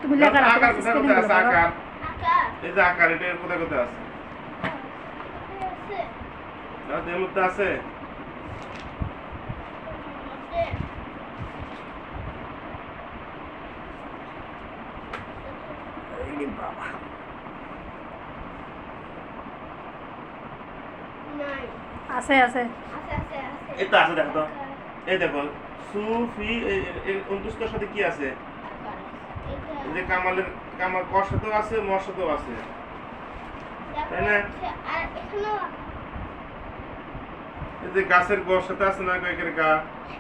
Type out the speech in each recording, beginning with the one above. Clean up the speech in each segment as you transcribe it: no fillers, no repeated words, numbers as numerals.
তুমি লেখা রাখো আকার কোথায় কোথায় আছে? আকার আকার এই যে আকার এটা কোথায় কোথায় আছে? আছে না এর মধ্যে আছে। মধ্যে বাবা নাই আছে আছে আছে আছে আছে এই তো আছে দেখো তো। এই দেখো সুফি এই অন্তুষ্টের সাথে কি আছে? আকার এই যে কামাল কর সাথেও আছে, মর সাথেও আছে। তাই না? আর এখানেও এই যে গাছের গোর সাথে আছে না কয়েকের গা।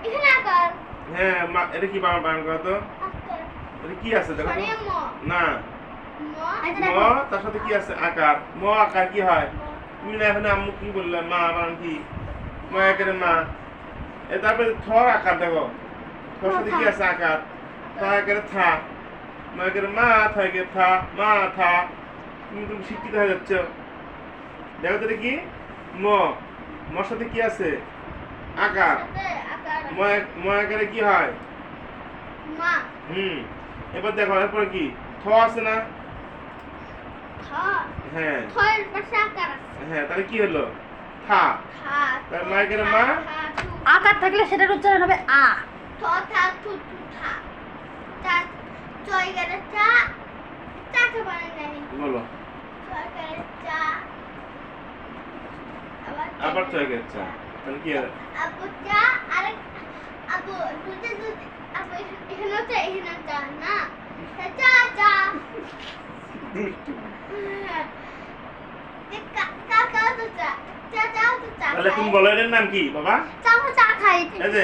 এখানে আকার হ্যাঁ এটা কি বানান করো তো? আকার এটা কি আছে দেখো তো? সরে ম না ম ম তার সাথে কি আছে? আকার। ম আকার কি হয়? তুমি না এখন আম্মু কি বললে? মা বানান কি? ম একের মা। তারপরে থর আকার দেখো। থর সাথে কি আছে? আকার। থ একের থা। ম একের মা, থ একের থা, মা থা। তুমি শিক্ষিত হয়ে যাচ্ছ। দেখো তো এটা কি? ম। মর সাথে কি আছে? আকার। সাথে আকার ম একের কি হয়? মা এবার দেখো এরপরে কি? থ আছে না? থ হ্যাঁ থয়ের পাশে আকার আছে হ্যাঁ তাহলে কি হলো? থা। থা তার মায়ের মা? আকার থাকলে সেটার উচ্চারণ হবে আ। থ থা থু থু থা তা চয় গেলে চা চাকে বানাই নাই বলো চয় গেলে চা আবার চয় গেছে তাহলে কি হবে? আপু চা আরেক আপু দুটো দুটো আপু এখানে চা এখানে চা না চা চা কাকা তো চা চা চা তো চা তাহলে তুমি বলো এর নাম কি বাবা? চা চা খাই এই যে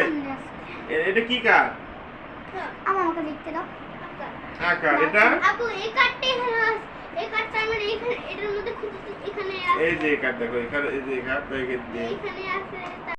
এটা কি কার? আমাকে লিখতে দাও আকার এটা আপু এই কার্ডটা এখানে আছে এই কার্ডটা আমার এখানে এটার মধ্যে খুঁজে এখানে আছে এই যে কার দেখো এখানে এই যে কার তো এখানে আছে